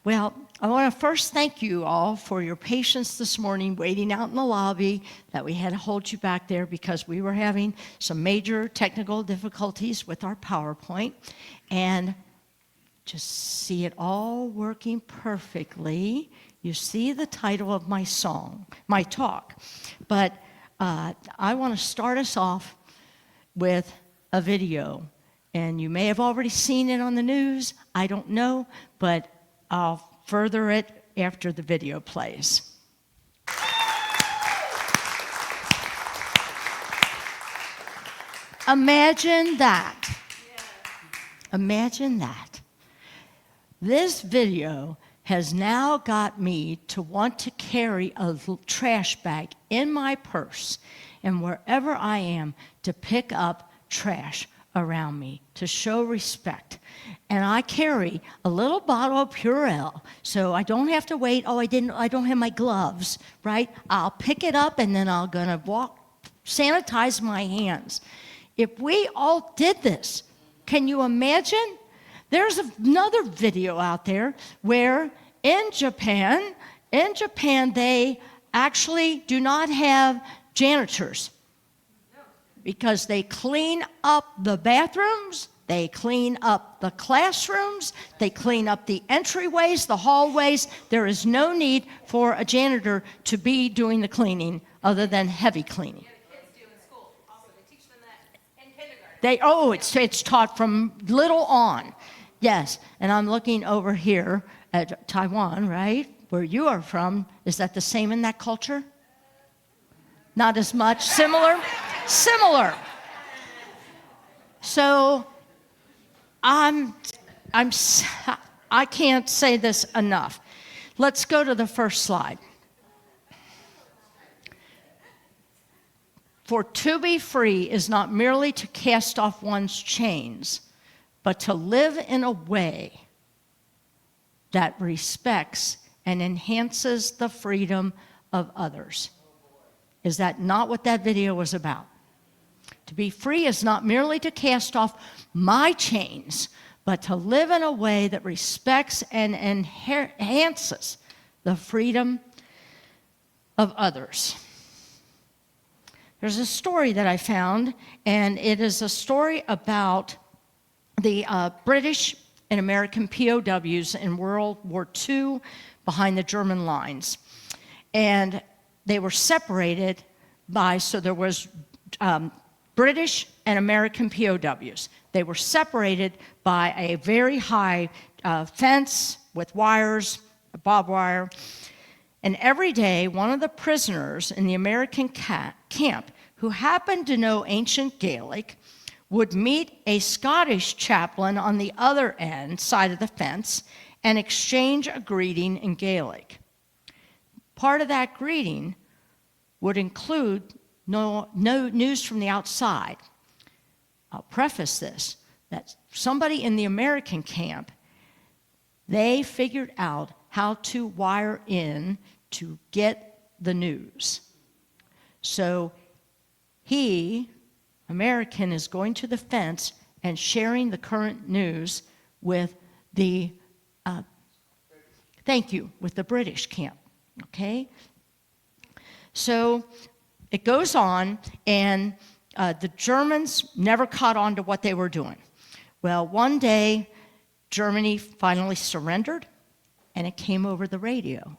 Well, I want to first thank you all for your patience this morning waiting out in the lobby, that we had to hold you back there because we were having some major technical difficulties with our PowerPoint. And just see it all working perfectly. You see the title of my talk. But I want to start us off with a video. And you may have already seen it on the news. I don't know, but I'll further it after the video plays. Imagine that. Imagine that. This video has now got me to want to carry a trash bag in my purse and wherever I am to pick up trash around me to show respect. And I carry a little bottle of Purell, so I don't have to wait. I don't have my gloves, right? I'll pick it up and then I'm gonna sanitize my hands. If we all did this, can you imagine? There's another video out there where in Japan, they actually do not have janitors because they clean up the bathrooms, they clean up the classrooms, they clean up the entryways, the hallways. There is no need for a janitor to be doing the cleaning other than heavy cleaning. It's taught from little on. Yes, and I'm looking over here at Taiwan, right? Where you are from. Is that the same in that culture? Not as much? Similar? Similar. So I can't say this enough. Let's go to the first slide. For to be free is not merely to cast off one's chains, but to live in a way that respects and enhances the freedom of others. Is that not what that video was about? To be free is not merely to cast off my chains, but to live in a way that respects and enhances the freedom of others. There's a story that I found, and it is a story about the British and American POWs in World War II behind the German lines. And they were separated so there was British and American POWs. They were separated by a very high fence with wires, barbed wire. And every day, one of the prisoners in the American camp who happened to know ancient Gaelic would meet a Scottish chaplain on the other side of the fence and exchange a greeting in Gaelic. Part of that greeting would include no news from the outside. I'll preface this, that somebody in the American camp, they figured out how to wire in to get the news. So American, is going to the fence and sharing the current news with the with the British camp, okay? So it goes on, and the Germans never caught on to what they were doing. Well, one day, Germany finally surrendered, and it came over the radio,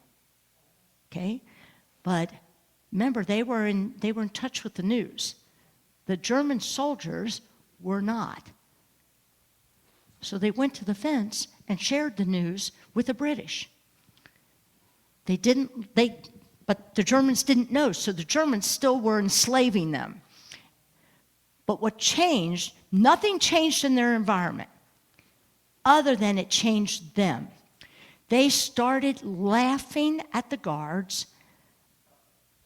okay? But remember, they were in touch with the news. The German soldiers were not. So they went to the fence and shared the news with the British. But the Germans didn't know, so the Germans still were enslaving them. But what changed, nothing changed in their environment, other than it changed them. They started laughing at the guards,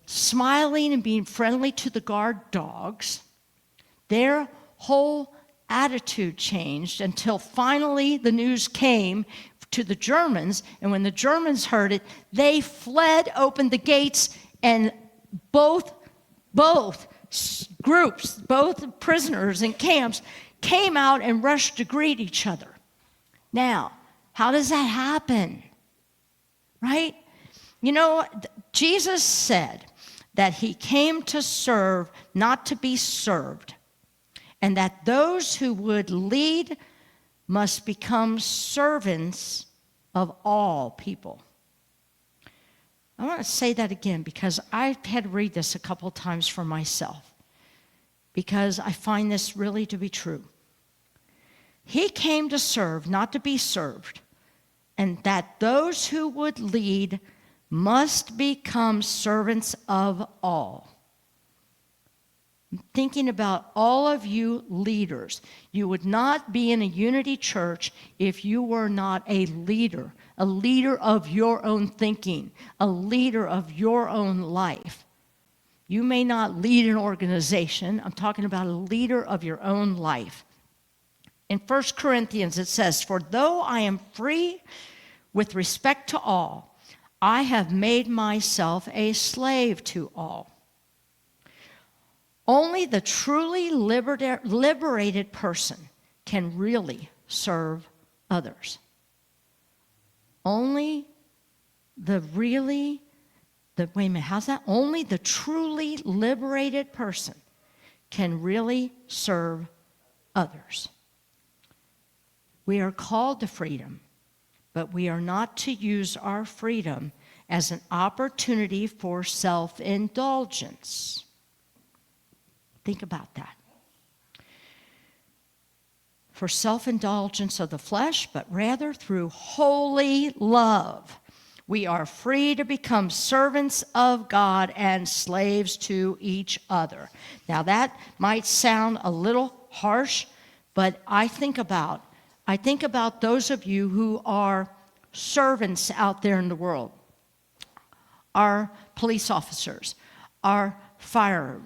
smiling and being friendly to the guard dogs. Their whole attitude changed until finally the news came to the Germans, and when the Germans heard it, they fled, opened the gates, and both groups, both prisoners in camps, came out and rushed to greet each other. Now, how does that happen? right? You know, Jesus said that he came to serve, not to be served, and that those who would lead must become servants of all people. I want to say that again because I've had to read this a couple times for myself because I find this really to be true. He came to serve, not to be served, and that those who would lead must become servants of all. I'm thinking about all of you leaders. You would not be in a unity church if you were not a leader of your own thinking, a leader of your own life. You may not lead an organization. I'm talking about a leader of your own life. In 1 Corinthians it says, "For though I am free with respect to all, I have made myself a slave to all." Only the truly liberated person can really serve others. Only wait a minute, how's that? Only the truly liberated person can really serve others. We are called to freedom, but we are not to use our freedom as an opportunity for self-indulgence. Think about that. For self-indulgence of the flesh, but rather through holy love. We are free to become servants of God and slaves to each other. Now that might sound a little harsh, but I think about those of you who are servants out there in the world. Our police officers, our fire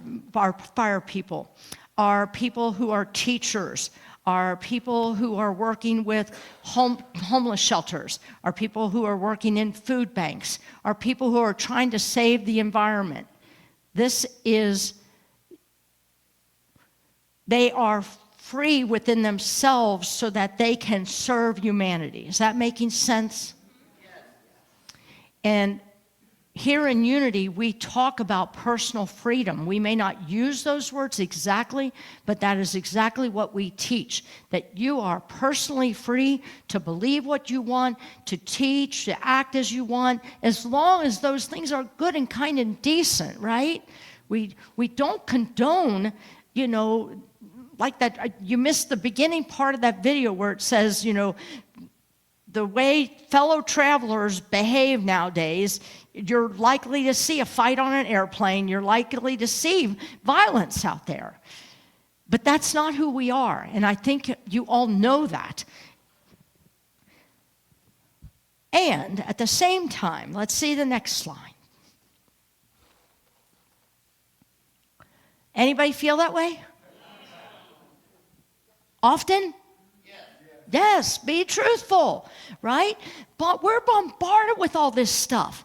people, our people who are teachers, our people who are working with homeless shelters, our people who are working in food banks, our people who are trying to save the environment. They are free within themselves so that they can serve humanity. Is that making sense? Yes. And here in Unity, we talk about personal freedom. We may not use those words exactly, but that is exactly what we teach, that you are personally free to believe what you want, to teach, to act as you want, as long as those things are good and kind and decent, right? We don't condone, like that. You missed the beginning part of that video where it says, the way fellow travelers behave nowadays, you're likely to see a fight on an airplane. You're likely to see violence out there. But that's not who we are, and I think you all know that. And at the same time, let's see the next slide. Anybody feel that way? Often? Yes, be truthful, right? But we're bombarded with all this stuff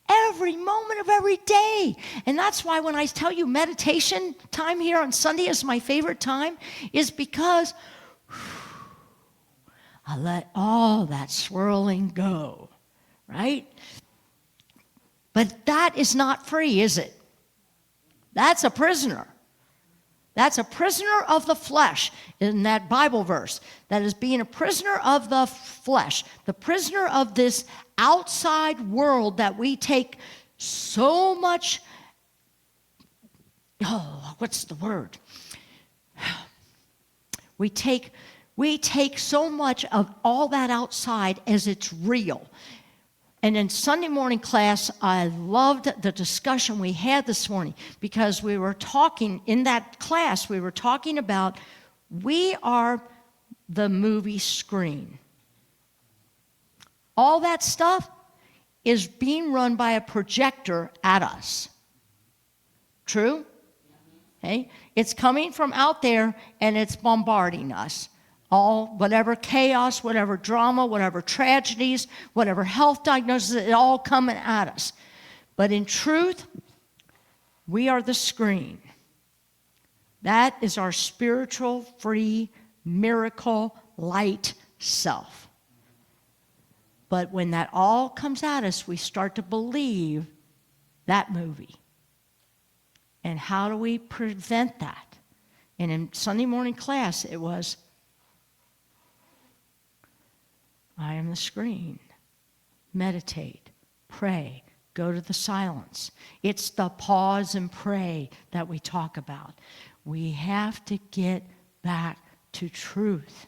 every moment of every day. And that's why when I tell you meditation time here on Sunday is my favorite time, is because I let all that swirling go, right? But that is not free, is it? That's a prisoner. That's a prisoner of the flesh in that Bible verse. That is being a prisoner of the flesh, the prisoner of this outside world that we take so much, what's the word? We take so much of all that outside as it's real. And in Sunday morning class, I loved the discussion we had this morning because we were talking, in that class, we were talking about we are the movie screen. All that stuff is being run by a projector at us. True? Okay? It's coming from out there and it's bombarding us. Whatever chaos, whatever drama, whatever tragedies, whatever health diagnoses, it all coming at us. But in truth, we are the screen. That is our spiritual, free, miracle, light self. But when that all comes at us, we start to believe that movie. And how do we prevent that? And in Sunday morning class, it was, I am the screen. Meditate, pray, go to the silence. It's the pause and pray that we talk about. We have to get back to truth.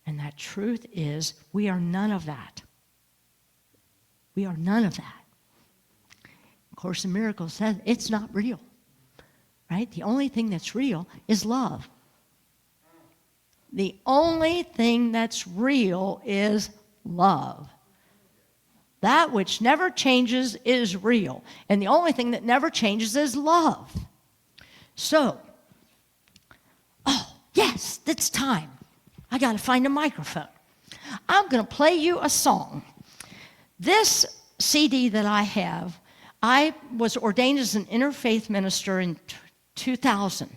And that truth is, we are none of that. We are none of that. Course in Miracles says it's not real. Right? The only thing that's real is love. The only thing that's real is love. That which never changes is real. And the only thing that never changes is love. So, yes, it's time. I got to find a microphone. I'm going to play you a song. This CD that I have, I was ordained as an interfaith minister in 2000.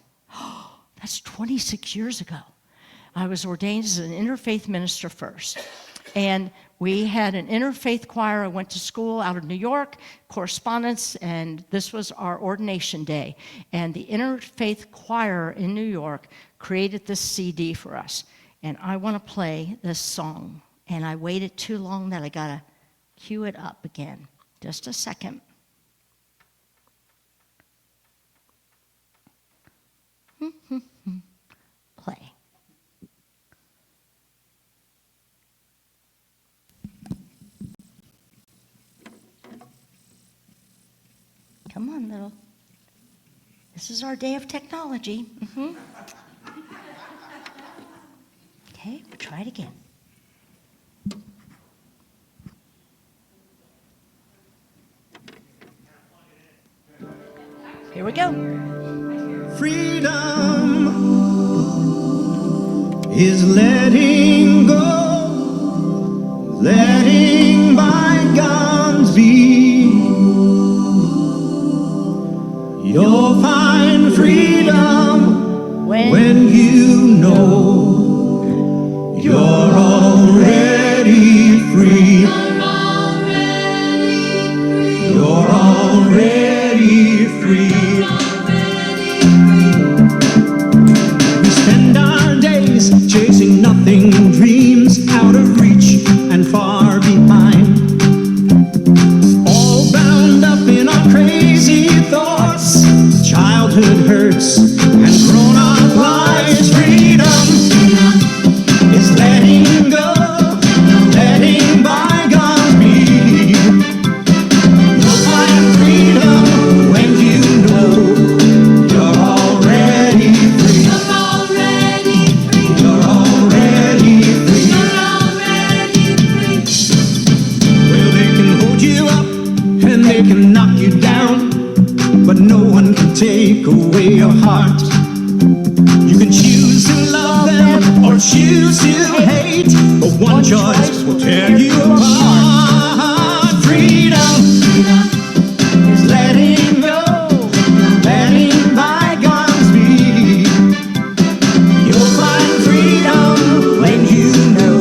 That's 26 years ago. I was ordained as an interfaith minister first. And we had an interfaith choir. I went to school out of New York, correspondence, and this was our ordination day. And the interfaith choir in New York created this CD for us. And I want to play this song. And I waited too long that I got to cue it up again. Just a second. Play. Come on, little. This is our day of technology. Okay, we'll try it again. Here we go. Freedom is letting go, letting bygones be. You'll find freedom when you know you're already free. You're already free. We spend our days chasing nothing, dreams out of reach and far behind. All bound up in our crazy thoughts, childhood hurts and grown-up lies. Freedom is letting go, letting bygones be. You'll find freedom when you know you're already free. You're already free. You're already free. You're already free. Well, they can hold you up and they can knock you down, but no one can take away your heart. You can choose to love them or choose to hate, but one choice will tear you apart. Freedom is letting go, letting bygones be. You'll find freedom when you know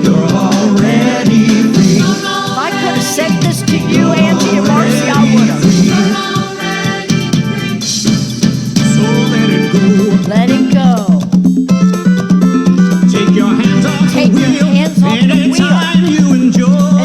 you're already free. If I could have said this to you, Angie and Marcy, I would have. So let it go. Let it go. Take your hands off Take the your wheel. hands off the wheel. Anytime you enjoy.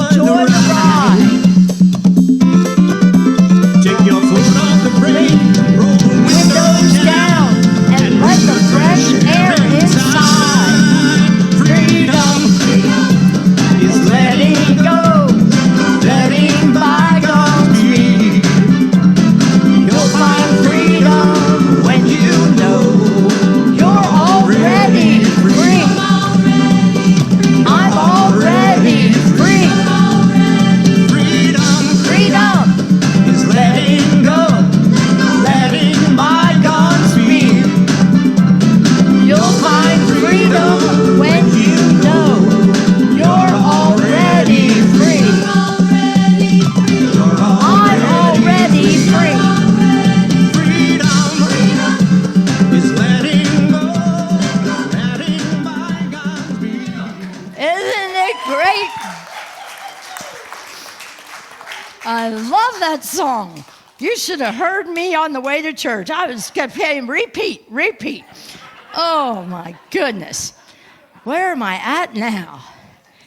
I love that song. You should have heard me on the way to church. I was kept saying, repeat, repeat. Oh my goodness. Where am I at now?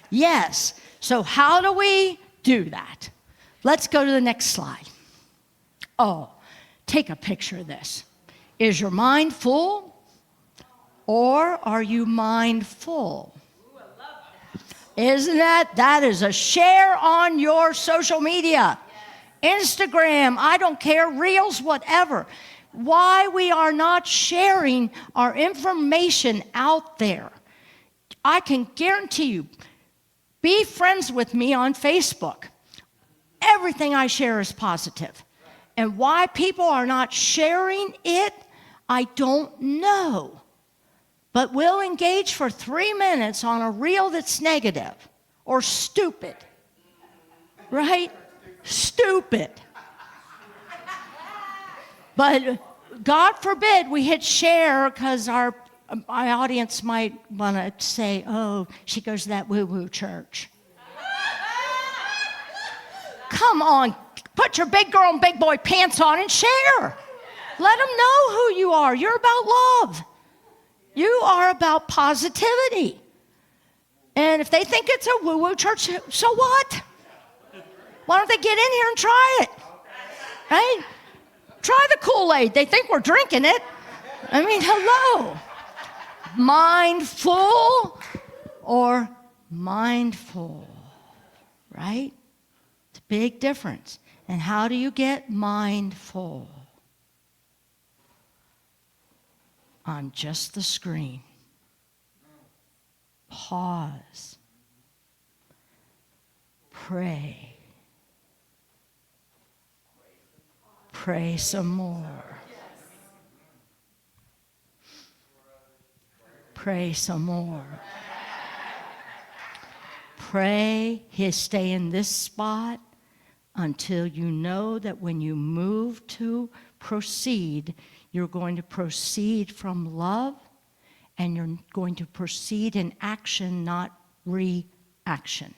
Yes. So how do we do that? Let's go to the next slide. Oh, take a picture of this. Is your mind full or are you mindful? Isn't that is a share on your social media, Instagram, I don't care, Reels, whatever. Why we are not sharing our information out there. I can guarantee you, be friends with me on Facebook. Everything I share is positive. And why people are not sharing it, I don't know. But we'll engage for 3 minutes on a reel that's negative or stupid. Right? Stupid. But God forbid we hit share because our audience might want to say, oh, she goes to that woo-woo church. Come on, put your big girl and big boy pants on and share. Let them know who you are. You're about love. You are about positivity. And if they think it's a woo-woo church, so what? Why don't they get in here and try it? Right? Try the Kool-Aid. They think we're drinking it. I mean, hello. Mindful or mindful, right? It's a big difference. And how do you get mindful? On just the screen. Pause. Pray. Pray some more. Pray some more. Pray, stay in this spot until you know that when you move to proceed, you're going to proceed from love, and you're going to proceed in action, not reaction.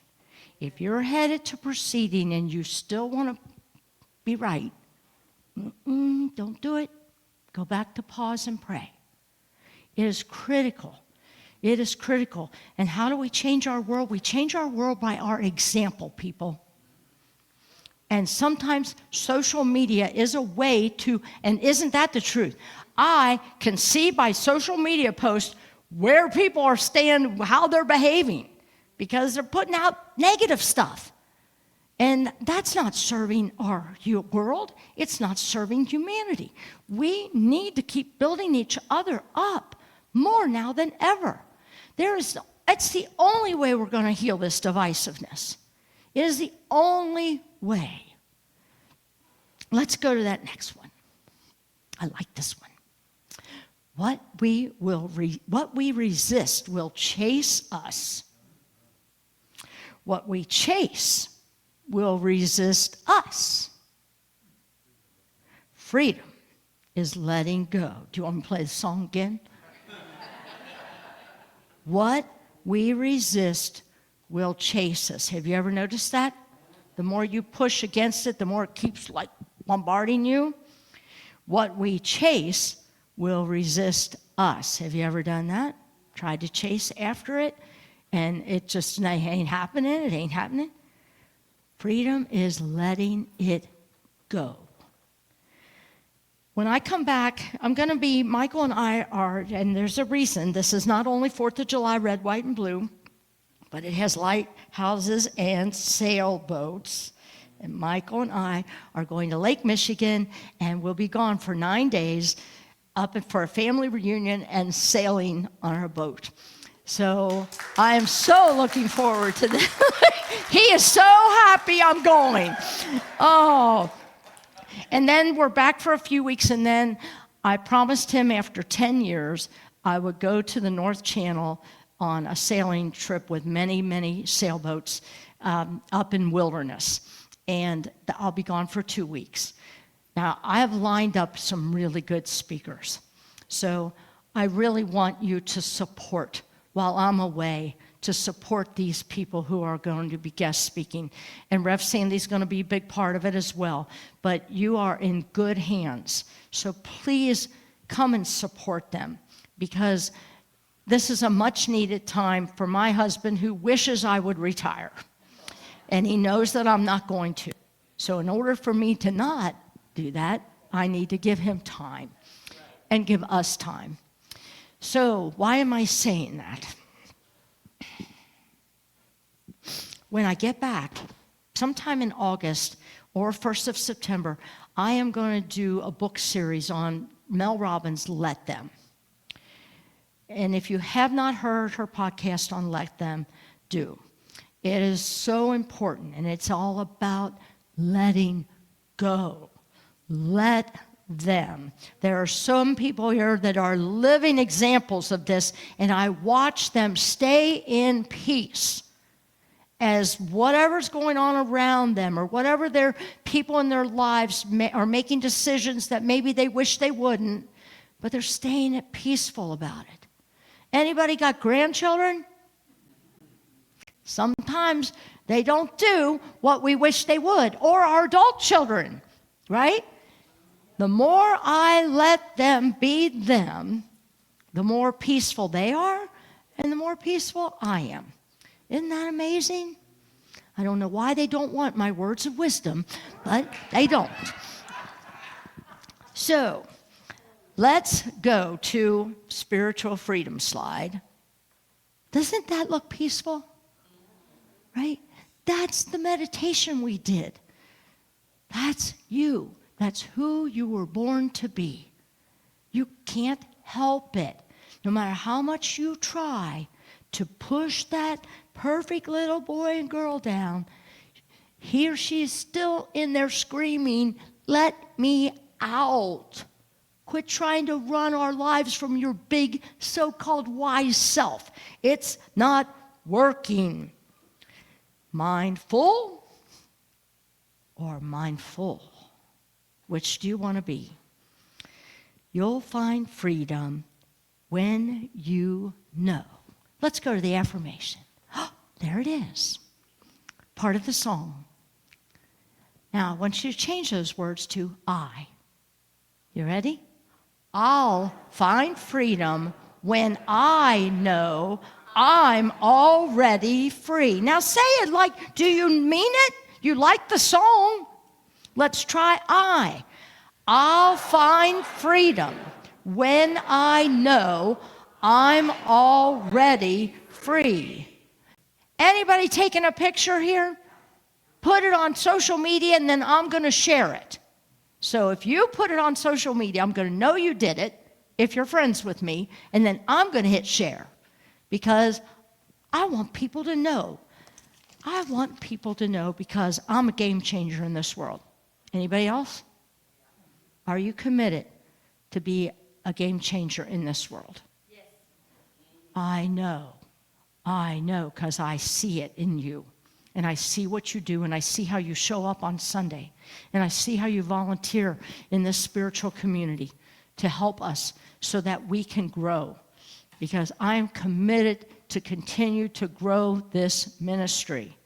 If you're headed to proceeding and you still want to be right, don't do it. Go back to pause and pray. It is critical. It is critical. And how do we change our world? We change our world by our example, people. And sometimes social media is a way to, and isn't that the truth? I can see by social media posts where people are staying, how they're behaving, because they're putting out negative stuff. And that's not serving our world. It's not serving humanity. We need to keep building each other up more now than ever. It's the only way we're going to heal this divisiveness. It is the only way. Let's go to that next one. I like this one. What we resist will chase us. What we chase will resist us. Freedom is letting go. Do you want me to play the song again? What we resist will chase us. Have you ever noticed that? The more you push against it, the more it keeps like bombarding you. What we chase will resist us. Have you ever done that? Tried to chase after it, and it just ain't happening. It ain't happening. Freedom is letting it go. When I come back, Michael and I are, and there's a reason, this is not only 4th of July, red, white, and blue, but it has lighthouses and sailboats. And Michael and I are going to Lake Michigan, and we'll be gone for 9 days up for a family reunion and sailing on our boat. So I am so looking forward to this. He is so happy I'm going. Oh. And then we're back for a few weeks, and then I promised him after 10 years I would go to the North Channel on a sailing trip with many, many sailboats up in wilderness. And I'll be gone for 2 weeks. Now, I have lined up some really good speakers. So I really want you to support while I'm away to support these people who are going to be guest speaking. And Rev Sandy's going to be a big part of it as well. But you are in good hands. So please come and support them, because this is a much needed time for my husband, who wishes I would retire. And he knows that I'm not going to. So in order for me to not do that, I need to give him time and give us time. So why am I saying that? When I get back, sometime in August or 1st of September, I am going to do a book series on Mel Robbins' Let Them. And if you have not heard her podcast on Let Them, do. It is so important, and it's all about letting go. Let them. There are some people here that are living examples of this, and I watch them stay in peace as whatever's going on around them, or whatever their people in their lives are making decisions that maybe they wish they wouldn't, but they're staying peaceful about it. Anybody got grandchildren? Sometimes they don't do what we wish they would, or our adult children, right? The more I let them be them, the more peaceful they are, and the more peaceful I am. Isn't that amazing? I don't know why they don't want my words of wisdom, but they don't. So, let's go to spiritual freedom slide. Doesn't that look peaceful? Right? That's the meditation we did. That's you. That's who you were born to be. You can't help it. No matter how much you try to push that perfect little boy and girl down, he or she is still in there screaming, "Let me out." Quit trying to run our lives from your big so-called wise self. It's not working. Mindful or mindful? Which do you want to be? You'll find freedom when you know. Let's go to the affirmation. There it is. Part of the song. Now, I want you to change those words to I. You ready? I'll find freedom when I know I'm already free. Now say it like, do you mean it? You like the song? Let's try I. I'll find freedom when I know I'm already free. Anybody taking a picture here? Put it on social media, and then I'm going to share it. So if you put it on social media, I'm going to know you did it if you're friends with me, and then I'm going to hit share, because I want people to know. I want people to know because I'm a game changer in this world. Anybody else? Are you committed to be a game changer in this world? Yes. I know, because I see it in you. And I see what you do, and I see how you show up on Sunday. And I see how you volunteer in this spiritual community to help us so that we can grow. Because I am committed to continue to grow this ministry.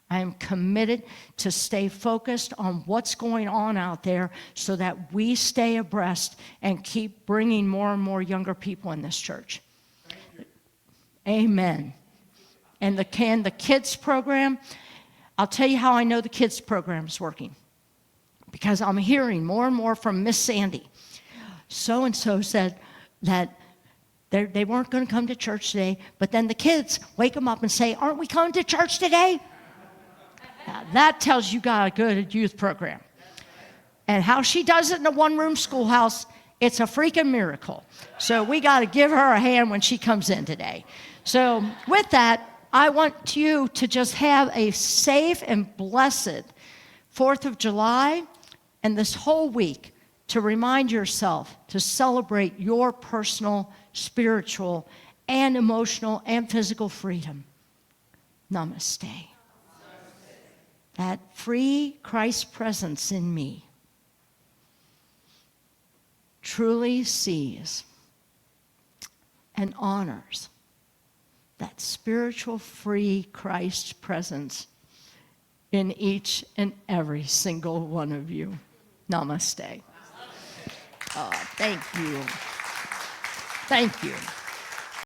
I am committed to stay focused on what's going on out there so that we stay abreast and keep bringing more and more younger people in this church. Amen. And the kids program, I'll tell you how I know the kids program is working. Because I'm hearing more and more from Miss Sandy. So-and-so said that they weren't going to come to church today, but then the kids wake them up and say, "Aren't we coming to church today?" Now, that tells you got a good youth program. And how she does it in a one-room schoolhouse, it's a freaking miracle. So we got to give her a hand when she comes in today. So with that, I want you to just have a safe and blessed 4th of July and this whole week to remind yourself to celebrate your personal, spiritual, and emotional and physical freedom. Namaste. That free Christ presence in me truly sees and honors that spiritual free Christ presence in each and every single one of you. Namaste. Oh, thank you. Thank you.